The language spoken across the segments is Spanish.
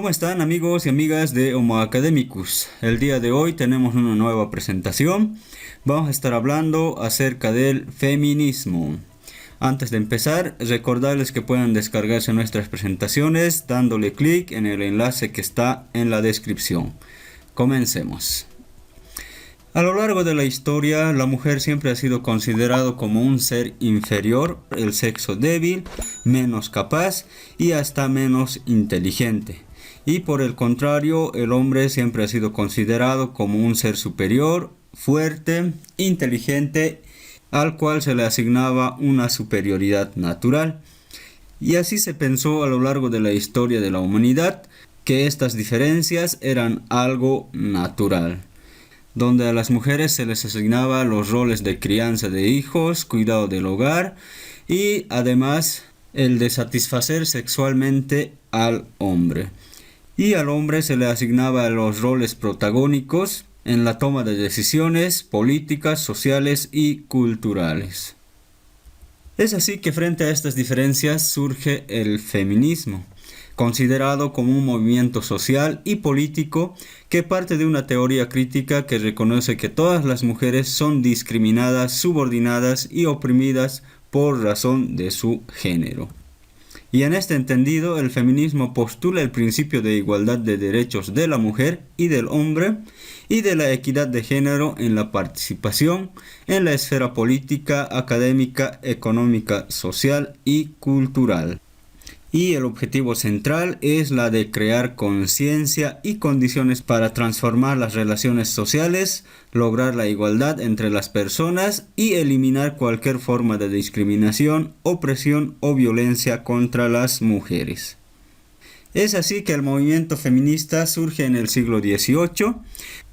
¿Cómo están amigos y amigas de Homo Academicus? El día de hoy tenemos una nueva presentación. Vamos a estar hablando acerca del feminismo. Antes de empezar, recordarles que pueden descargarse nuestras presentaciones dándole clic en el enlace que está en la descripción. Comencemos. A lo largo de la historia, la mujer siempre ha sido considerado como un ser inferior, el sexo débil, menos capaz y hasta menos inteligente. Y por el contrario, el hombre siempre ha sido considerado como un ser superior, fuerte, inteligente, al cual se le asignaba una superioridad natural. Y así se pensó a lo largo de la historia de la humanidad que estas diferencias eran algo natural, donde a las mujeres se les asignaba los roles de crianza de hijos, cuidado del hogar y además el de satisfacer sexualmente al hombre. Y al hombre se le asignaba los roles protagónicos en la toma de decisiones políticas, sociales y culturales. Es así que frente a estas diferencias surge el feminismo, considerado como un movimiento social y político que parte de una teoría crítica que reconoce que todas las mujeres son discriminadas, subordinadas y oprimidas por razón de su género. Y en este entendido, el feminismo postula el principio de igualdad de derechos de la mujer y del hombre y de la equidad de género en la participación en la esfera política, académica, económica, social y cultural. Y el objetivo central es la de crear conciencia y condiciones para transformar las relaciones sociales, lograr la igualdad entre las personas y eliminar cualquier forma de discriminación, opresión o violencia contra las mujeres. Es así que el movimiento feminista surge en el siglo XVIII,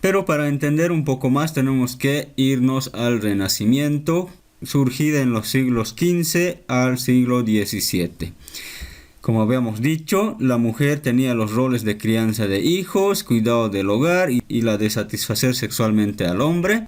pero para entender un poco más tenemos que irnos al Renacimiento, surgida en los siglos XV al siglo XVII. Como habíamos dicho, la mujer tenía los roles de crianza de hijos, cuidado del hogar y la de satisfacer sexualmente al hombre.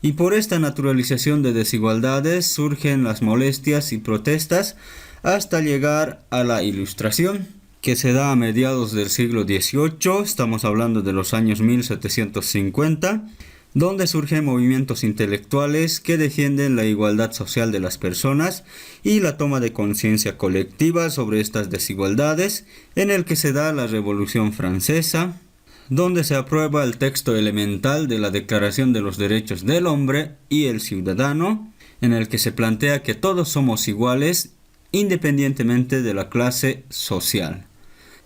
Y por esta naturalización de desigualdades surgen las molestias y protestas hasta llegar a la Ilustración, que se da a mediados del siglo XVIII, estamos hablando de los años 1750, donde surgen movimientos intelectuales que defienden la igualdad social de las personas y la toma de conciencia colectiva sobre estas desigualdades, en el que se da la Revolución Francesa, donde se aprueba el texto elemental de la Declaración de los Derechos del Hombre y el Ciudadano, en el que se plantea que todos somos iguales independientemente de la clase social.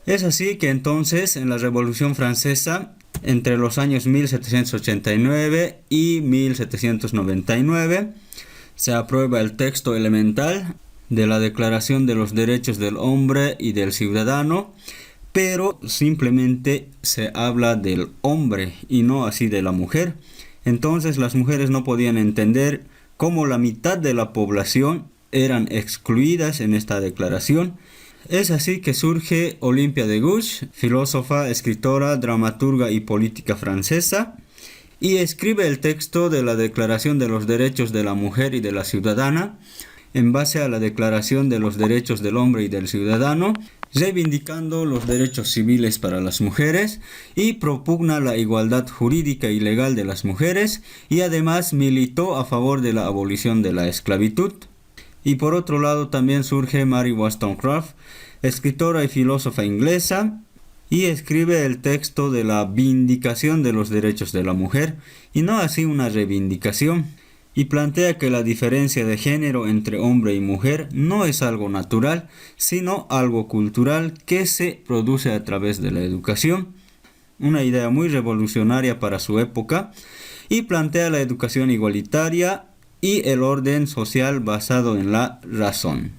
Es así que entonces en la Revolución Francesa, entre los años 1789 y 1799, se aprueba el texto elemental de la Declaración de los Derechos del Hombre y del Ciudadano, pero simplemente se habla del hombre y no así de la mujer. Entonces las mujeres no podían entender cómo la mitad de la población eran excluidas en esta declaración. Es así que surge Olympia de Gouges, filósofa, escritora, dramaturga y política francesa, y escribe el texto de la Declaración de los Derechos de la Mujer y de la Ciudadana, en base a la Declaración de los Derechos del Hombre y del Ciudadano, reivindicando los derechos civiles para las mujeres y propugna la igualdad jurídica y legal de las mujeres, y además militó a favor de la abolición de la esclavitud. Y por otro lado también surge Mary Wollstonecraft, escritora y filósofa inglesa, y escribe el texto de la vindicación de los derechos de la mujer, y no así una reivindicación, y plantea que la diferencia de género entre hombre y mujer no es algo natural, sino algo cultural que se produce a través de la educación. Una idea muy revolucionaria para su época, y plantea la educación igualitaria y el orden social basado en la razón.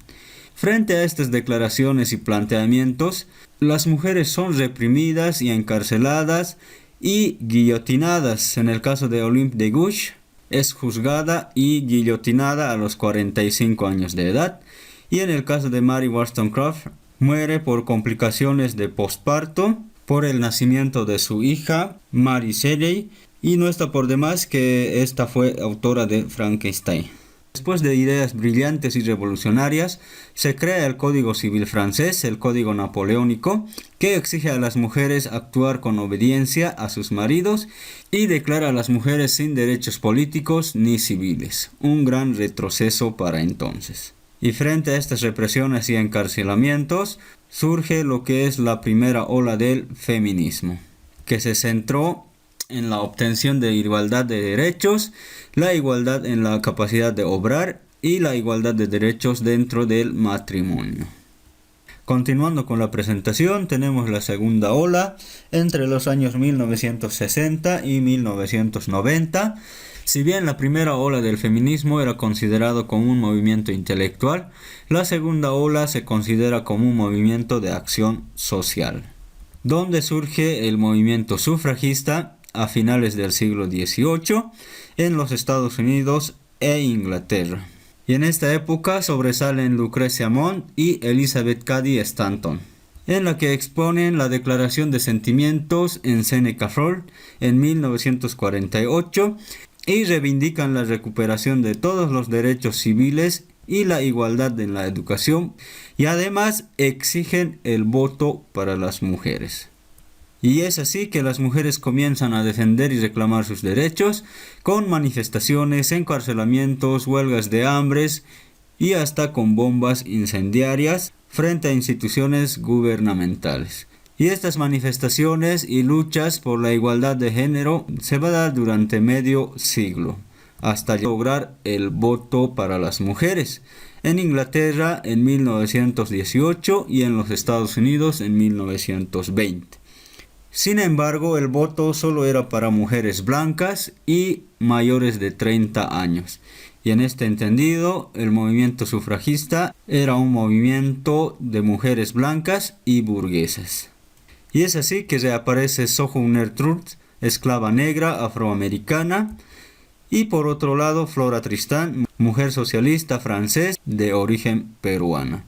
Frente a estas declaraciones y planteamientos, las mujeres son reprimidas y encarceladas y guillotinadas. En el caso de Olympe de Gouges, es juzgada y guillotinada a los 45 años de edad. Y en el caso de Mary Wollstonecraft, muere por complicaciones de posparto por el nacimiento de su hija, Mary Shelley, y no está por demás que esta fue autora de Frankenstein. Después de ideas brillantes y revolucionarias, se crea el Código Civil francés, el Código Napoleónico, que exige a las mujeres actuar con obediencia a sus maridos y declara a las mujeres sin derechos políticos ni civiles. Un gran retroceso para entonces. Y frente a estas represiones y encarcelamientos, surge lo que es la primera ola del feminismo, que se centró en la obtención de igualdad de derechos, la igualdad en la capacidad de obrar y la igualdad de derechos dentro del matrimonio. Continuando con la presentación, tenemos la segunda ola entre los años 1960 y 1990. Si bien la primera ola del feminismo era considerado como un movimiento intelectual, la segunda ola se considera como un movimiento de acción social, donde surge el movimiento sufragista a finales del siglo XVIII en los Estados Unidos e Inglaterra. Y en esta época sobresalen Lucrecia Mott y Elizabeth Cady Stanton, en la que exponen la Declaración de Sentimientos en Seneca Falls en 1948 y reivindican la recuperación de todos los derechos civiles y la igualdad en la educación, y además exigen el voto para las mujeres. Y es así que las mujeres comienzan a defender y reclamar sus derechos con manifestaciones, encarcelamientos, huelgas de hambres y hasta con bombas incendiarias frente a instituciones gubernamentales. Y estas manifestaciones y luchas por la igualdad de género se va a dar durante medio siglo, hasta lograr el voto para las mujeres. En Inglaterra en 1918 y en los Estados Unidos en 1920. Sin embargo, el voto solo era para mujeres blancas y mayores de 30 años. Y en este entendido, el movimiento sufragista era un movimiento de mujeres blancas y burguesas. Y es así que reaparece Sojourner Truth, esclava negra afroamericana, y por otro lado Flora Tristan, mujer socialista francés de origen peruana.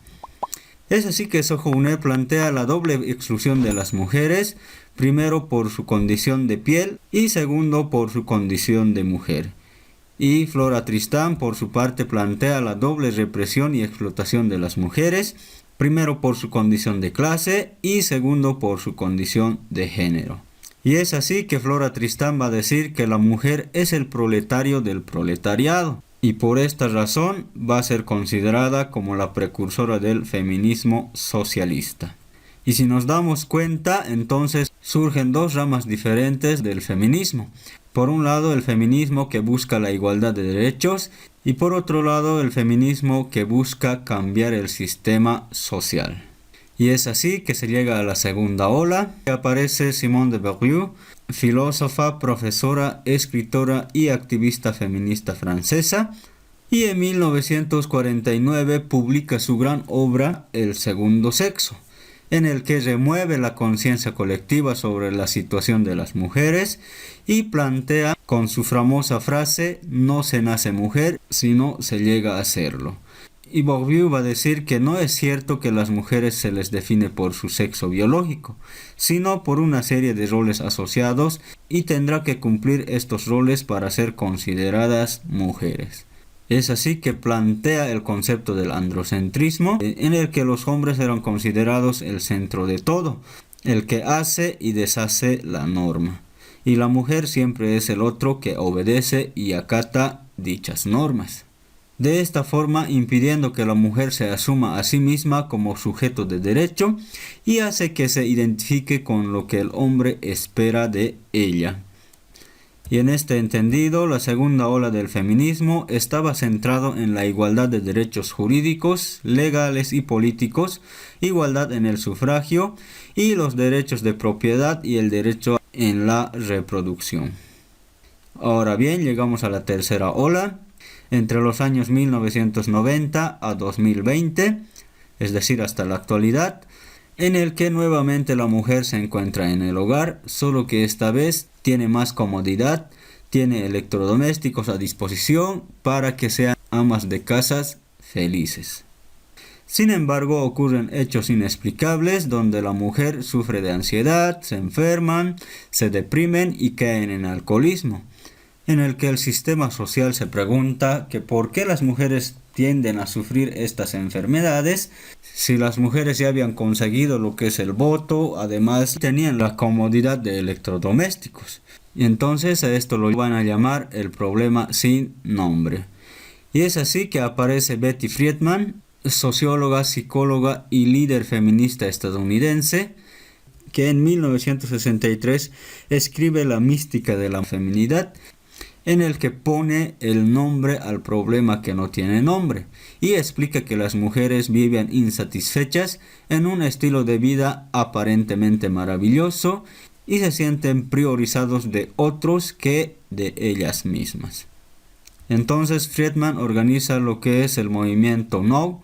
Es así que Sojourner plantea la doble exclusión de las mujeres, primero por su condición de piel y segundo por su condición de mujer. Y Flora Tristan por su parte plantea la doble represión y explotación de las mujeres, primero por su condición de clase y segundo por su condición de género. Y es así que Flora Tristan va a decir que la mujer es el proletario del proletariado. Y por esta razón va a ser considerada como la precursora del feminismo socialista. Y si nos damos cuenta, entonces surgen dos ramas diferentes del feminismo. Por un lado, el feminismo que busca la igualdad de derechos y por otro lado, el feminismo que busca cambiar el sistema social. Y es así que se llega a la segunda ola, que aparece Simone de Beauvoir, filósofa, profesora, escritora y activista feminista francesa, y en 1949 publica su gran obra El segundo sexo, en el que remueve la conciencia colectiva sobre la situación de las mujeres y plantea con su famosa frase "no se nace mujer, sino se llega a serlo". Y Beauvoir va a decir que no es cierto que las mujeres se les define por su sexo biológico, sino por una serie de roles asociados y tendrá que cumplir estos roles para ser consideradas mujeres. Es así que plantea el concepto del androcentrismo, en el que los hombres eran considerados el centro de todo, el que hace y deshace la norma, y la mujer siempre es el otro que obedece y acata dichas normas. De esta forma, impidiendo que la mujer se asuma a sí misma como sujeto de derecho y hace que se identifique con lo que el hombre espera de ella. Y en este entendido, la segunda ola del feminismo estaba centrado en la igualdad de derechos jurídicos, legales y políticos, igualdad en el sufragio y los derechos de propiedad y el derecho en la reproducción. Ahora bien, llegamos a la tercera ola. Entre los años 1990 a 2020, es decir, hasta la actualidad, en el que nuevamente la mujer se encuentra en el hogar, solo que esta vez tiene más comodidad, tiene electrodomésticos a disposición para que sean amas de casas felices. Sin embargo, ocurren hechos inexplicables donde la mujer sufre de ansiedad, se enferman, se deprimen y caen en alcoholismo. en el que el sistema social se pregunta que por qué las mujeres tienden a sufrir estas enfermedades si las mujeres ya habían conseguido lo que es el voto, además tenían la comodidad de electrodomésticos. Y entonces a esto lo van a llamar el problema sin nombre. Y es así que aparece Betty Friedan, socióloga, psicóloga y líder feminista estadounidense, que en 1963 escribe La mística de la feminidad, en el que pone el nombre al problema que no tiene nombre y explica que las mujeres viven insatisfechas en un estilo de vida aparentemente maravilloso y se sienten priorizados de otros que de ellas mismas. Entonces Friedan organiza lo que es el movimiento NO,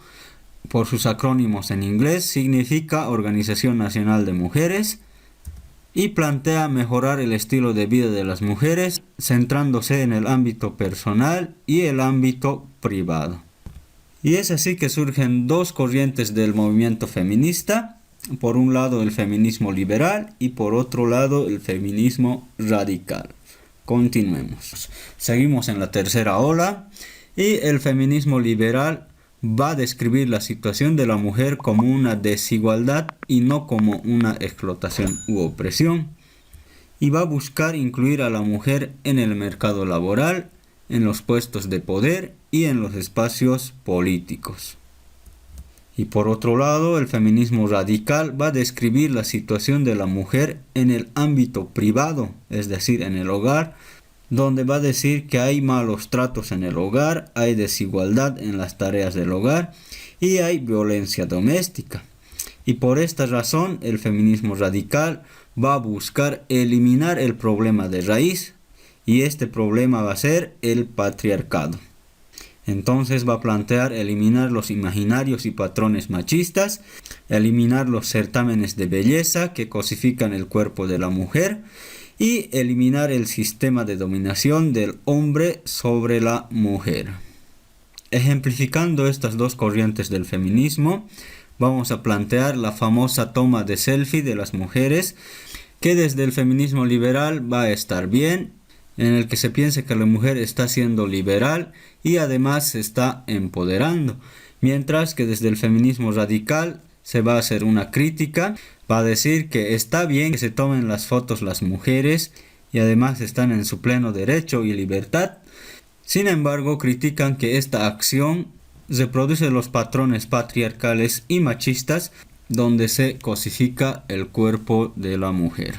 por sus acrónimos en inglés, significa Organización Nacional de Mujeres, y plantea mejorar el estilo de vida de las mujeres, centrándose en el ámbito personal y el ámbito privado. Y es así que surgen dos corrientes del movimiento feminista, por un lado el feminismo liberal y por otro lado el feminismo radical. Continuemos. Seguimos en la tercera ola y el feminismo liberal va a describir la situación de la mujer como una desigualdad y no como una explotación u opresión. Y va a buscar incluir a la mujer en el mercado laboral, en los puestos de poder y en los espacios políticos. Y por otro lado, el feminismo radical va a describir la situación de la mujer en el ámbito privado, es decir, en el hogar, donde va a decir que hay malos tratos en el hogar, hay desigualdad en las tareas del hogar y hay violencia doméstica. Y por esta razón el feminismo radical va a buscar eliminar el problema de raíz y este problema va a ser el patriarcado. Entonces va a plantear eliminar los imaginarios y patrones machistas, eliminar los certámenes de belleza que cosifican el cuerpo de la mujer y eliminar el sistema de dominación del hombre sobre la mujer. Ejemplificando estas dos corrientes del feminismo, vamos a plantear la famosa toma de selfie de las mujeres, que desde el feminismo liberal va a estar bien, en el que se piensa que la mujer está siendo liberal y además se está empoderando, mientras que desde el feminismo radical se va a hacer una crítica, va a decir que está bien que se tomen las fotos las mujeres y además están en su pleno derecho y libertad. Sin embargo, critican que esta acción reproduce los patrones patriarcales y machistas donde se cosifica el cuerpo de la mujer.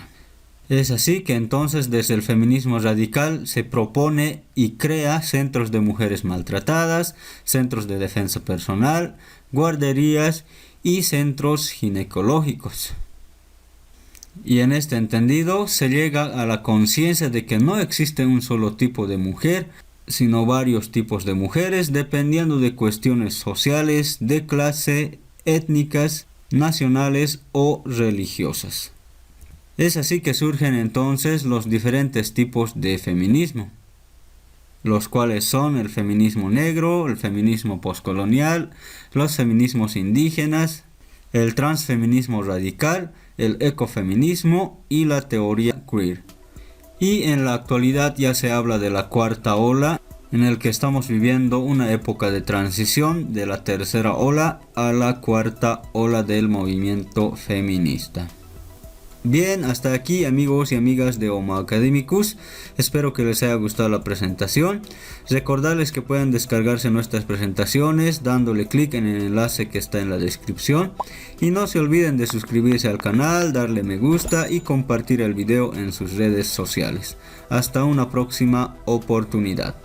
Es así que entonces desde el feminismo radical se propone y crea centros de mujeres maltratadas, centros de defensa personal, guarderías y centros ginecológicos. Y en este entendido se llega a la conciencia de que no existe un solo tipo de mujer, sino varios tipos de mujeres dependiendo de cuestiones sociales, de clase, étnicas, nacionales o religiosas. Es así que surgen entonces los diferentes tipos de feminismo, los cuales son el feminismo negro, el feminismo postcolonial, los feminismos indígenas, el transfeminismo radical, el ecofeminismo y la teoría queer. Y en la actualidad ya se habla de la cuarta ola, en el que estamos viviendo una época de transición de la tercera ola a la cuarta ola del movimiento feminista. Bien, hasta aquí amigos y amigas de Homo Academicus, espero que les haya gustado la presentación. Recordarles que pueden descargarse nuestras presentaciones dándole clic en el enlace que está en la descripción. Y no se olviden de suscribirse al canal, darle me gusta y compartir el video en sus redes sociales. Hasta una próxima oportunidad.